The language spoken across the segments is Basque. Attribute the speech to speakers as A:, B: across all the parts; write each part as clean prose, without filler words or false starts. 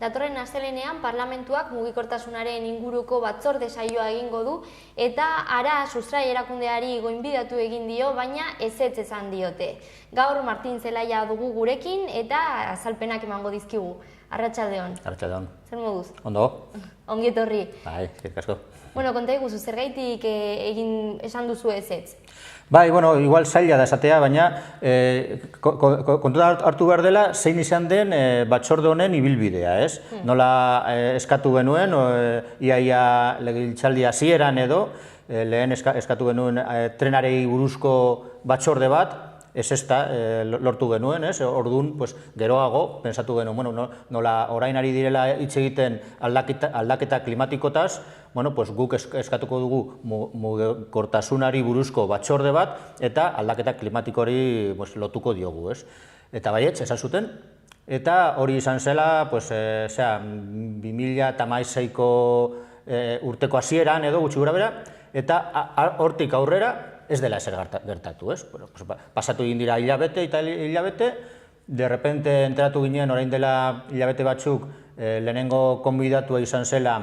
A: datorren astelehenean parlamentuak mugikortasunaren inguruko batzorde saioa egingo du eta ara sustrai erakundeari goinbidatu egin dio, baina ezetz esan diote. Gaur Martin Zelaia dugu gurekin eta azalpenak emango dizkigu. Arratsaldeon.
B: Arratsaldeon.
A: Zer moduz?
B: Ondo.
A: Ongi etorri.
B: Bai, eskerrik asko.
A: Bueno, konta iguzu, zergaitik esan duzu ezetz?
B: Bai, bueno, igual zaila da esatea, baina kontutan hartu behar dela zein izan den batzorde honen ibilbidea, ez? Nola eskatu genuen, iaia legebiltzaldi hasieran edo, lehen eskatu genuen trenarei buruzko batzorde bat, lortu genuen, ez? Orduan, geroago, pensatu genuen, nola orain ari direla hitz egiten aldaketa klimatikotaz, guk eskatuko dugu mugikortasunari buruzko batzorde bat eta aldaketa klimatikori lotuko diogu, ez? Eta baietz, esan zuten, eta hori izan zela, 2016ko urteko hasieran edo gutxi gora bera, eta hortik aurrera ez dela ezer gertatu, ez? Pasatu egin dira hilabete eta hilabete, de repente enteratu ginen orain dela hilabete batzuk lehenengo konbidatua izan zela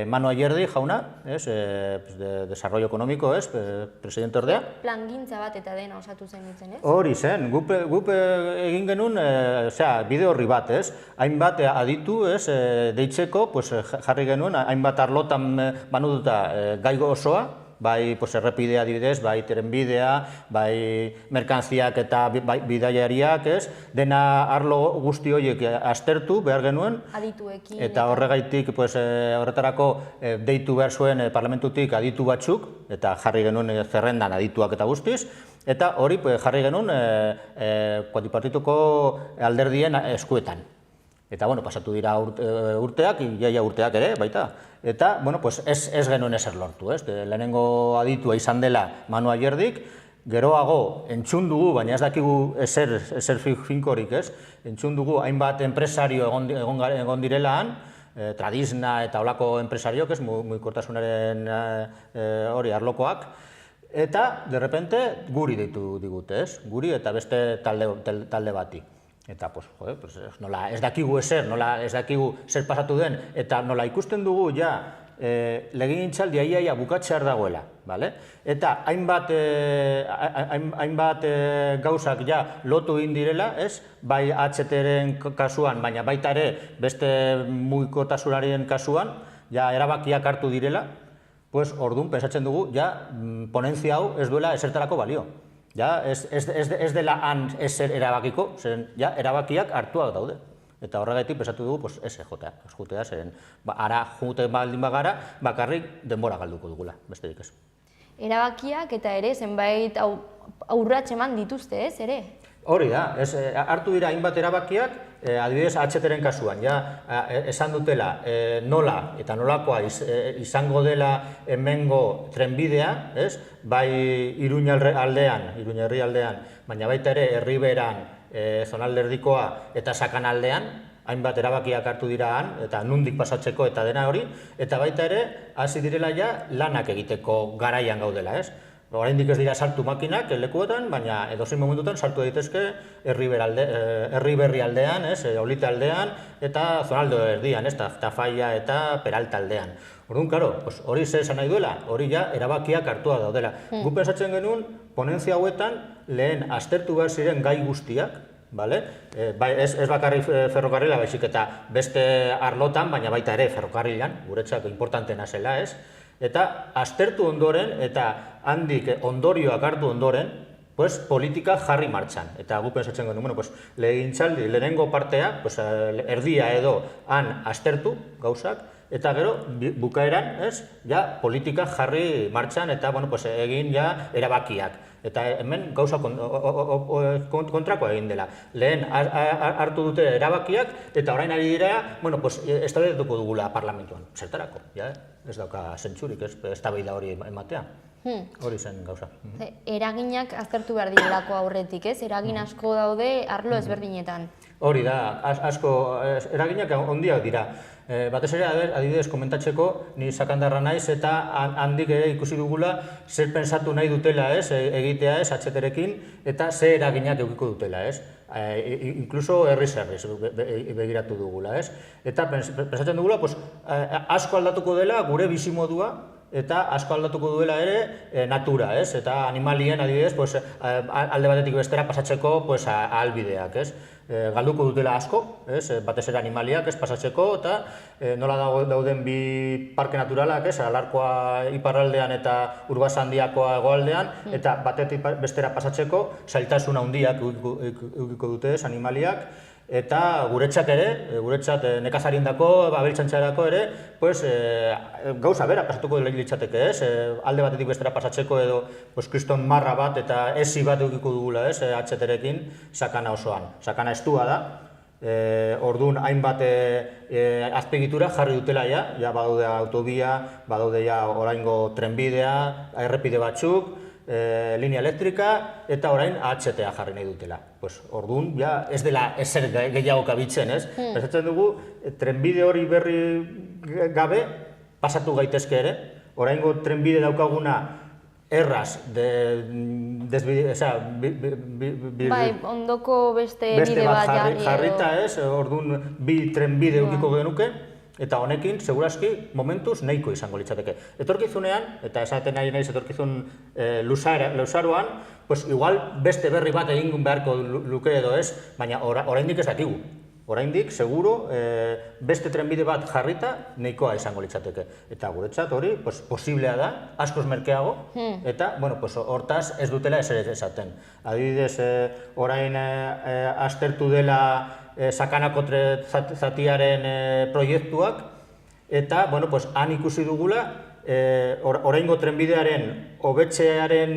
B: Manu Ayerdi jauna, de desarrollo económico, presidente ordea.
A: Plangintza bat eta dena osatu zen ditzen, ez?
B: Hori zen, gup egin genuen bide horri bat, ez? Hainbat aditu, deitzeko, jarri genuen, hainbat arlotan banuduta gaigo osoa, bai errepidea adibidez, bai trenbidea, bai merkantziak eta bidaiariak, dena arlo guzti horiek aztertu behar genuen,
A: adituekin,
B: eta horregaitik horretarako deitu behar zuen parlamentutik aditu batzuk, eta jarri genuen zerrendan adituak eta guztiz, eta hori jarri genuen kuadripartituko alderdien eskuetan. Eta, pasatu dira urteak, iaia urteak ere, baita. Eta, ez genuen ezer lortu, ez? Lehenengo aditua izan dela Manu Ayerdik, geroago entzun dugu, baina ez dakigu ezer finkorik, ez? Entzun dugu hainbat enpresario egon direlaan, Tradisna eta olako enpresariok, ez? Mugikortasunaren hori arlokoak, eta, de repente, guri deitu digute, ez? Guri eta beste talde bati. Eta, nola ez dakigu ezer, nola ez dakigu zer pasatu den, eta nola ikusten dugu ja legegintzaldia iaia bukatzear dagoela, bale? Eta hainbat gauzak ja lotu egin direla, ez? Bai HT-ren kasuan, baina baita ere beste mugikortasunaren kasuan, ja erabakiak hartu direla, orduan pensatzen dugu ja ponentzia hau ez duela ezertarako balio. Ja, ez dela han ezer erabakiko, zeren ja, erabakiak hartuak daude. Eta horregatik pensatu dugu, ez jutea, zeren ara jute baldin bagara, bakarrik denbora galduko dugula, besterik ez.
A: Erabakiak eta ere zenbait aurrats eman dituzte, ez, ere?
B: Hori da, hartu dira hainbat erabakiak, adibidez HT-ren kasuan, esan dutela nola eta nolakoa izango dela hemengo trenbidea, bai Iruñerri aldean, baina baita ere Herriberan, zonalderdikoa eta Sakanaldean, hainbat erabakiak hartu dira han, eta nundik pasatzeko eta dena hori, eta baita ere hasi direla ja lanak egiteko garaian gaudela, ez? Oraindik ez dira sartu makinak lekuetan, baina edozein momentutan sartu daitezke Herriberri aldean, Olite aldean, eta zonaldo erdian, Tafaia eta Peralta aldean. Orduan, karo, hori zer esan nahi duela, hori ja erabakiak hartua daudela. Gu pensatzen genuen, ponentzia hauetan lehen aztertu behar ziren gai guztiak, ez bakarrik ferrokarrila, baizik eta beste arlotan, baina baita ere ferrokarrilan, guretzako importantena zela, ez? Eta aztertu ondoren, eta handik ondorioak hartu ondoren, politika jarri martxan. Eta gu pensatzen genuen, legegintzaldi, lehenengo partea, erdia edo han aztertu gauzak, eta gero bukaeran, politika jarri martxan eta egin erabakiak. Eta hemen gauza kontrakoa egin dela. Lehen hartu dute erabakiak eta orain ari dira, eztabaidatuko dugula parlamentuan. Zertarako, ez dauka zentzurik, eztabaida hori ematea. Hori zen gauza.
A: Eraginak aztertu behar direlako aurretik, ez? Eragin asko daude arlo ezberdinetan.
B: Hori da, asko eraginak handiak dira. Batez ere, adibidez, komentatzeko, ni sakandarra naiz eta handik ere ikusi dugula zer pensatu nahi dutela, egitea, HT-rekin, eta zer eraginak edukiko dutela, inkluso herriz begiratu dugula, Eta pensatzen dugula, asko aldatuko dela gure bizimodua, eta asko aldatuko duela ere natura, eta animalien adibidez alde batetik bestera pasatzeko ahalbideak, galduko dutela asko, batez ere animaliak pasatzeko, eta nola dauden bi parke naturalak, Alarkoa iparraldean eta Urbazandiakoa hegoaldean, eta batetik bestera pasatzeko zailtasun handiak edukiko dute animaliak, eta guretzat ere, nekazariendako, abeltzaintzarako ere, gauza bera pasatuko litzateke, alde batetik bestera pasatzeko edo kriston marra bat eta esi bat edukiko dugula, HT-rekin, sakana osoan. Sakana estua da, orduan hainbat azpiegitura jarri dutela ja badaude autobia, badaude oraingo trenbidea, errepide batzuk, linea elektrika, eta orain HT-a jarri nahi dutela. Orduan, ez dela ezer gehiago kabitzen, Pentsatzen dugu, trenbide hori berri gabe pasatu gaitezke ere, oraingo trenbide daukaguna erraz,
A: ondoko beste bide bat
B: jarrita, orduan bi trenbide edukiko genuke, eta honekin, segurazki, momentuz nahiko izango litzateke. Etorkizunean, eta esaten nahi naiz etorkizun luzaroan, igual beste berri bat egin beharko luke edo baina oraindik ez dakigu. Oraindik, seguro, beste trenbide bat jarrita nahikoa izango litzateke. Eta guretzat hori, posiblea da, askoz merkeago, eta, hortaz ez dutela ezer esaten. Adibidez, orain aztertu dela sakanako zatiaren proiektuak, eta, han ikusi dugula, oraingo trenbidearen hobetzearen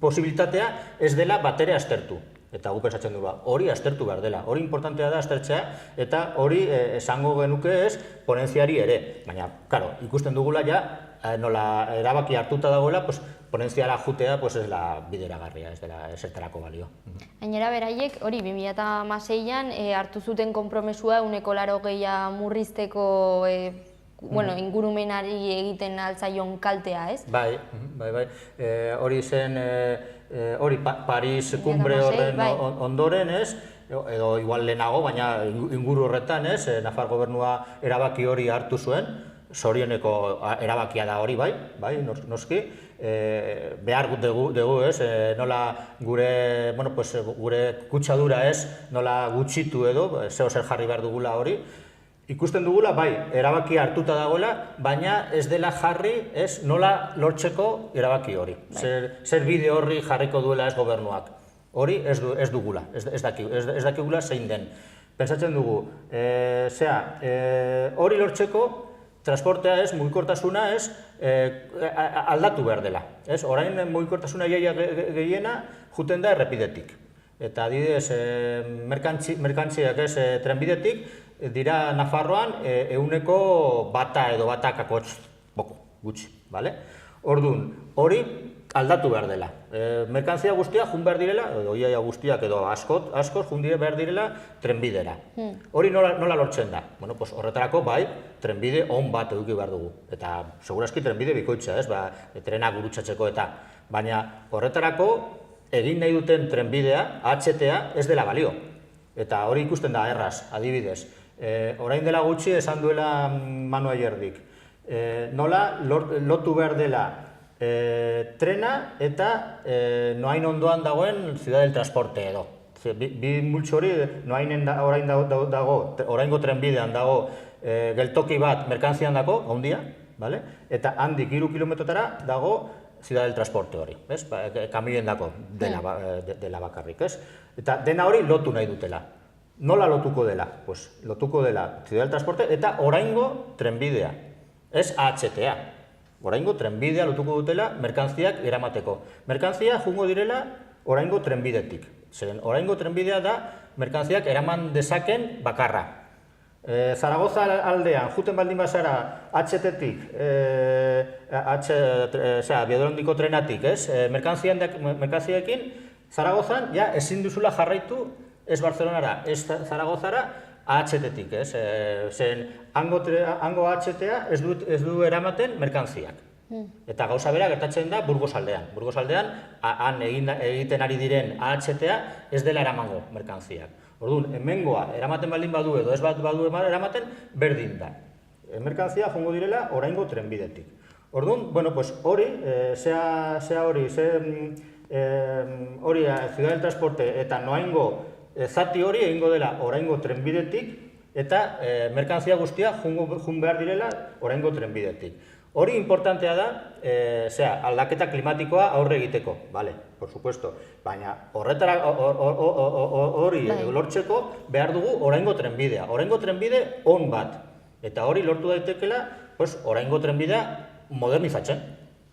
B: posibilitatea ez dela batere aztertu. Eta gu pensatzen dugu, hori aztertu behar dela, hori importantea da aztertzea, eta hori esango genuke ponentziari ere. Baina, ikusten dugula nola erabaki hartuta dagoela, ponentziara jutea ez dela bideragarria, ez dela esertarako balio.
A: Gainera beraiek, hori 2016an hartu zuten konpromesua 80% murrizteko ingurumenari egiten altzaion kaltea, ez?
B: Bai. Hori zen, Paris kumbre horren ondoren, edo igual lehenago, baina inguru horretan, Nafar gobernua erabaki hori hartu zuen, zorioneko erabakia da hori, bai, noski, behar dugu, nola gure kutsadura nola gutxitu edo, zeo zer jarri behar dugula hori, ikusten dugula, bai, erabakia hartuta dagoela, baina ez dela jarri, nola lortzeko erabaki hori. Zer bide horri jarriko duela gobernuak. Hori ez dugula, ez dakigula zein den. Pentsatzen dugu, hori lortzeko, transportea mugikortasuna aldatu behar dela. Orain mugikortasuna gehiena juten da errepidetik. Eta adibidez, merkantziak trenbidetik, dira Nafarroan 100 edo batakakotz gutxi, bale? Orduan, hori aldatu behar dela. Merkantzia guztiak jun behar direla, edo iaia guztiak edo askoz jun behar direla trenbidera. Hori nola lortzen da? Horretarako, bai, trenbide on bat eduki behar dugu. Eta, segurazki trenbide bikoitza, trenak gurutzatzeko eta. Baina, horretarako, egin nahi duten trenbidea, HT-a, ez dela balio. Eta hori ikusten da erraz, adibidez. Orain dela gutxi esan duela Manu Ayerdik. Nola lotu behar dela trena eta noain ondoan dagoen Ciudad del Transporte edo. Bi multzo hori orain dago, oraingo trenbidean dago geltoki bat merkantzian dago, handia, eta handik 3 kilometrotara dago Ciudad del Transporte hori, kamioen dako dela bakarrik, eta dena hori lotu nahi dutela. Nola lotuko dela? Lotuko dela Ciudad del Transporte eta oraingo trenbidea, ez HT-a. Oraingo trenbidea lotuko dutela merkantziak eramateko. Merkantzia jungo direla oraingo trenbidetik. Zeren oraingo trenbidea da merkantziak eraman dezaken bakarra. Zaragoza aldean, juten baldin bazara HT-tik, Biedrondiko trenatik, merkantziekin, Zaragozan ezin duzula jarraitu ez Barcelonara, ez Zaragozara HT-tik, zen hango HTA ez du eramaten merkantziak. Eta gauza bera gertatzen da Burgosaldean. Burgosaldean, han egiten ari diren HTA ez dela eramango merkantziak. Orduan, hemengoa eramaten baldin badu edo ez badu eramaten, berdin da. Merkantzia jongo direla oraingo trenbidetik. Orduan, bueno, pues hori, hori Ciudad del Transporte eta noaingo zati hori egingo dela oraingo trenbidetik eta merkantzia guztia jun behar direla oraingo trenbidetik. Hori importantea da, aldaketa klimatikoa aurre egiteko, vale, por supuesto, baina hori lortzeko behar dugu oraingo trenbidea. Oraingo trenbide on bat, eta hori lortu daitekela oraingo trenbidea modernizatzen.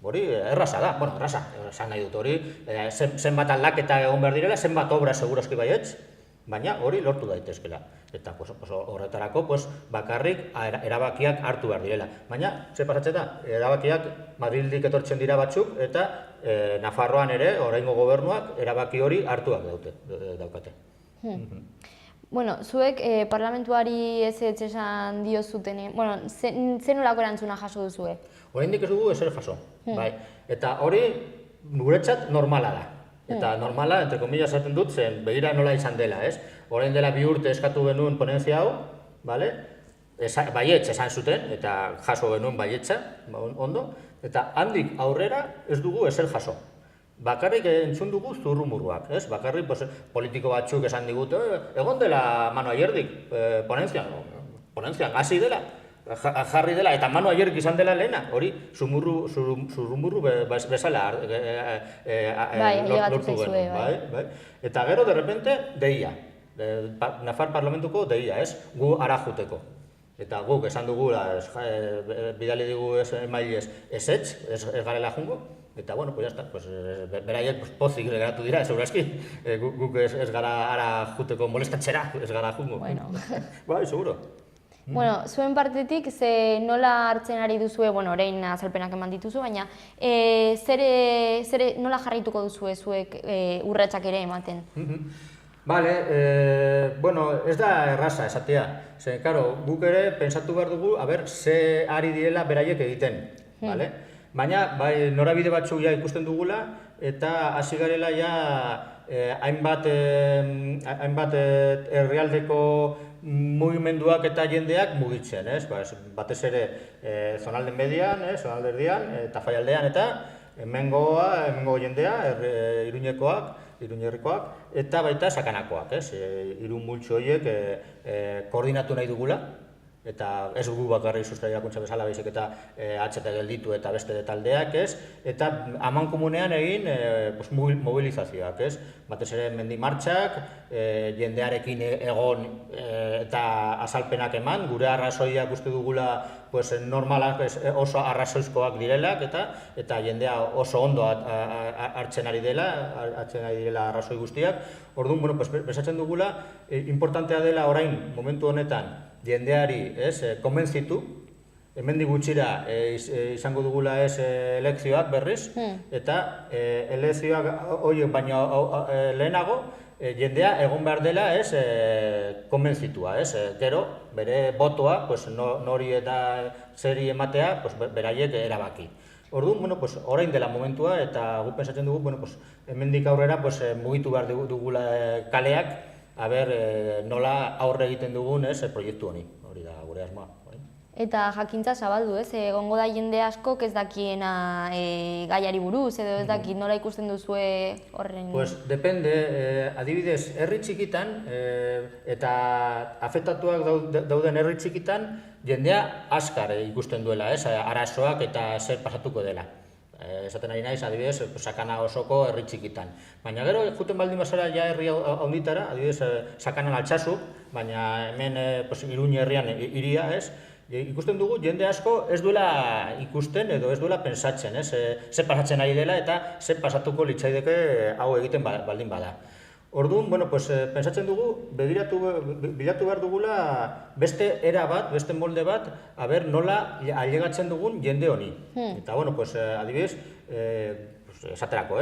B: Hori erraza da, bueno, erraza, esan nahi dut hori, zenbat aldaketa egon behar direla, zenbat obra segurazki baietz, baina hori lortu daitezkela. Eta horretarako bakarrik erabakiak hartu behar direla. Baina, ze pasatzen da, erabakiak Madrildik etortzen dira batzuk, eta Nafarroan ere, oraingo gobernuak, erabaki hori hartuak daukate.
A: Bueno, zuek parlamentuari ez esan diozuten, bueno, zen nolako erantzuna jaso duzue?
B: Oraindik ez dugu ezer jaso, bai. Eta hori guretzat normala da. Eta normala, entre comillas, esaten dut, zen begira nola izan dela, ez? Orain dela 2 urte eskatu genuen ponentzia hau, baietz esan zuten, eta jaso genuen baietza, ondo, eta handik aurrera ez dugu ezer jaso. Bakarrik entzun dugu zurrumurruak, ez? Bakarrik politiko batzuk esan digut, egon dela Manu Ayerdik ponentzian, hasi dela, jarri dela, eta Manu Ayerdik izan dela lehena, hori zurrumurru bezala lortu genuen. Eta gero, de repente, deia. Nafar parlamentuko deia, ez? Gu ara juteko. Eta guk esan dugu, bidali digu emailez ezetz, ez garela jungo. Eta, bueno, pues ya está, beraiek pozik geratu dira, segurazki. Guk ez gara ara juteko molestatxera, ez gara jungo. Bai, seguro.
A: Bueno, zuen partetik, nola hartzen ari duzue, bueno, orain azalpenak eman dituzu, baina nola jarraituko duzue zuek urratsak ere ematen?
B: Bale, bueno, ez da erraza esatea. Zer, karo, guk ere pentsatu behar dugu, ze ari direla beraiek egiten, bale? Baina, bai, norabide batzuk ja ikusten dugula, eta hasi garela ja hainbat herrialdeko mugimenduak eta jendeak mugitzen, ez? Batez ere zonalde median, zonalde erdian, eta faialdean, eta hemengo jendea, Iruñerrikoak, eta baita sakanakoak, ez? Hiru multzo horiek koordinatu nahi dugula, eta ez gu bakarrik sustrairakuntza bezala baizik eta HT gelditu eta beste taldeak, ez? Eta amankomunean egin mobilizazioak, ez? Batez ere mendimartxak, jendearekin egon eta azalpenak eman, gure arrazoiak uste dugula normalak oso arrazoizkoak direlak eta jendea oso ondo hartzen ari direla arrazoi guztiak. Orduan, bueno, besatzen dugula, importantea dela orain momentu honetan jendeari konbentzitu, hemendik gutxira izango dugula elekzioak berriz, eta elekzioak horiek baino lehenago, jendea egon behar dela konbentzitua, gero bere botoa nori eta zeri ematea beraiek erabaki. Orduan, bueno, orain dela momentua eta gu pensatzen dugu, bueno, hemendik aurrera mugitu behar dugula kaleak, nola aurre egiten dugun proiektu honi, hori da gure asmoa.
A: Eta jakintza zabaldu, egongo da jende askok ez dakiena gaiari buruz, edo ez dakit nola ikusten duzue horren...
B: Pues depende, adibidez, herri txikitan eta afektatuak dauden herri txikitan jendea askar ikusten duela, arazoak eta zer pasatuko dela. Esaten ari naiz, adibidez, Sakana osoko herri txikitan. Baina gero, juten baldin bazara ja herri haunditara, adibidez, Sakanan Altsasu, baina hemen Iruñe herrian hiria, ikusten dugu jende asko ez duela ikusten edo ez duela pensatzen, ze pasatzen ari dela eta ze pasatuko litzaideke hau egiten baldin bada. Orduan, bueno, pensatzen dugu, bilatu behar dugula beste era bat, beste molde bat, nola ailegatzen dugun jende honi. Eta, bueno, adibidez, esaterako,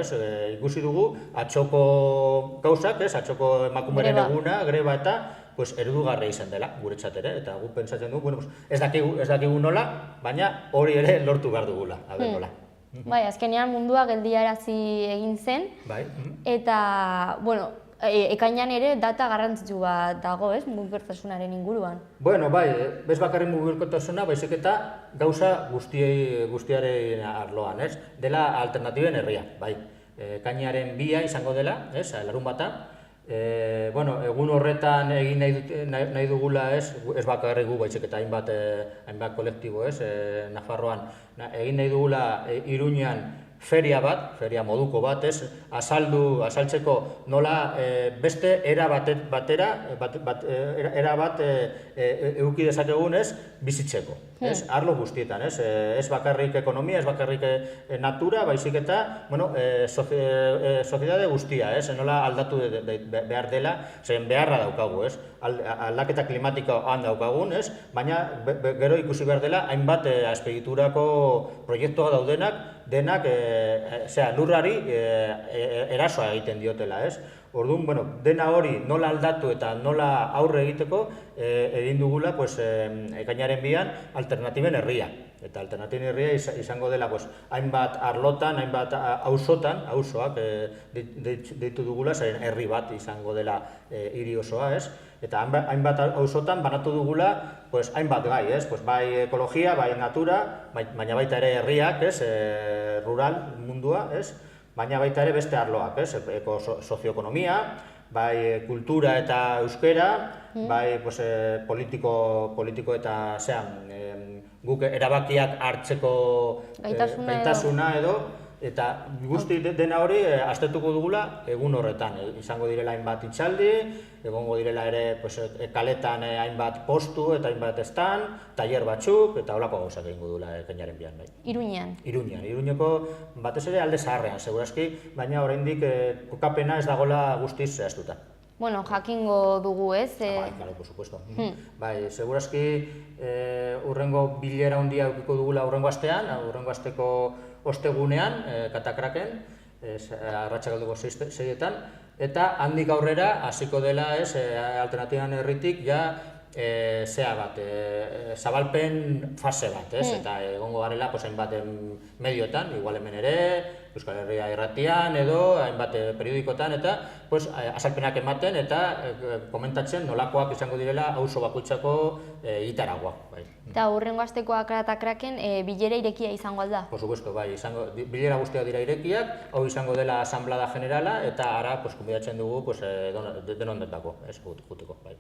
B: ikusi dugu atxoko gauzak, atxoko emakumeren eguna, greba eta pues eredugarria izan dela guretzat ere, eta gu pentsatzen du, bueno, pues, ez dakigu nola, baina hori ere lortu behar dugula, nola.
A: Bai, azkenean mundua geldiarazi egin zen,
B: Bai.
A: eta, bueno, ekainean ere data garrantzitsu bat dago, ez, mugikortasunaren inguruan.
B: Bueno, bai, bez bakarrik mugikortasuna, baizik eta gauza guztiaren arloan, ez? Dela alternatiben herria, bai. Ekainaren 2 izango dela, ez, larunbata. Bueno, egun horretan egin nahi dugula, ez bakarrik gu, baizik eta hainbat kolektibo, ez, Nafarroan, egin nahi dugula Iruñean feria bat, feria moduko bat, ez, azaltzeko nola beste era bat eduki dezakegun, ez, bizitzeko, ez, arlo guztietan, ez bakarrik ekonomia, ez bakarrik natura, baizik eta, bueno, soziedade guztia, ez, nola aldatu behar dela, zen beharra daukagu, ez, aldaketa klimatiko han daukagun, ez, baina gero ikusi behar dela, hainbat azpiegiturako proiektua daudenak, denak lurrari erasoa egiten diotela, ez? Orduan, bueno, dena hori nola aldatu eta nola aurre egiteko egin dugula, ekainaren 2an alternatiben herria. Eta alternatiben herria izango dela hainbat arlotan, hainbat auzoak deitu dugula, zeren herri bat izango dela hiri osoa, ez? Eta hainbat auzotan banatu dugula hainbat gai, ez? Bai ekologia, bai natura, baina baita ere herriak, ez? Rural mundua, ez? Baina baita ere beste arloak, ez? Sozioekonomia, bai kultura eta euskera, bai politiko eta guk erabakiak hartzeko gaitasuna edo, eta guzti dena hori aztertuko dugula egun horretan. Izango direla hainbat hitzaldi, egongo direla ere kaletan hainbat postu eta hainbat stand, tailer batzuk, eta holako gauzak egingo dugula ekainaren 2an.
A: Iruñean.
B: Iruñeko batez ere alde zaharrean, segurazki, baina oraindik kokapena ez dagoela guztiz zehaztuta.
A: Bueno, jakingo dugu, ez?
B: Bai, claro, por supuesto. Bai, segurazki urrengo bilera handia edukiko dugula urrengo astean, urrengo asteko ostegunean, Katakraken, arratsaldeko 6etan, eta handik aurrera hasiko dela, alternatiban herritik zabalpen fase bat, eta egongo garela hainbat medioetan, igual hemen ere, Euskal Herria Irratian edo hainbat periodikotan, eta azalpenak ematen eta komentatzen nolakoak izango direla auzo bakoitzako egitaragoak.
A: Eta hurrengo asteko Katakraken bilera irekia izango alda?
B: Por supuesto, bai, bilera guztiak dira irekiak, hau izango dela asamblada generala, eta ara konbidatzen dugu denondetako, juteko, bai.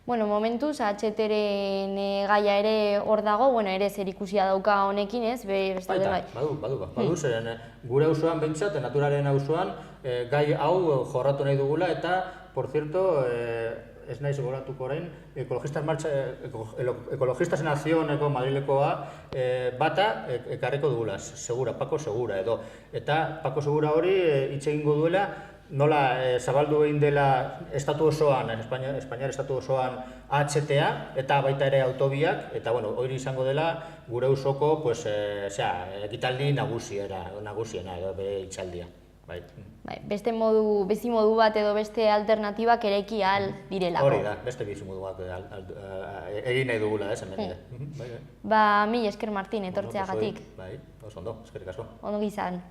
A: Bueno, momentuz, HTren gaia ere hor dago, ere zerikusia dauka honekin, ez?
B: Badu, zeren gure auzoan behintzat, naturaren auzoan, gai hau jorratu nahi dugula, eta, por cierto, ez naiz gogoratuko orain, Ekologistas en Accióneko Madrilekoa bata ekarriko dugula, segura, Paco Segura edo. Eta Paco Segura hori hitz egingo duela, nola zabaldu egin dela estatu osoan, Espainiar estatu osoan HTA eta baita ere autobiak, eta hori izango dela gure auzoko ekitaldi nagusiena edo bere hitzaldia.
A: Beste modu bat edo beste alternatibak eraiki ahal direlako.
B: Hori da, beste bizimodu bat egin nahi dugula, ez hemen ere.
A: Mila esker Martin, etortzeagatik.
B: Bai, oso ondo, eskerrik asko.
A: Ondo izan.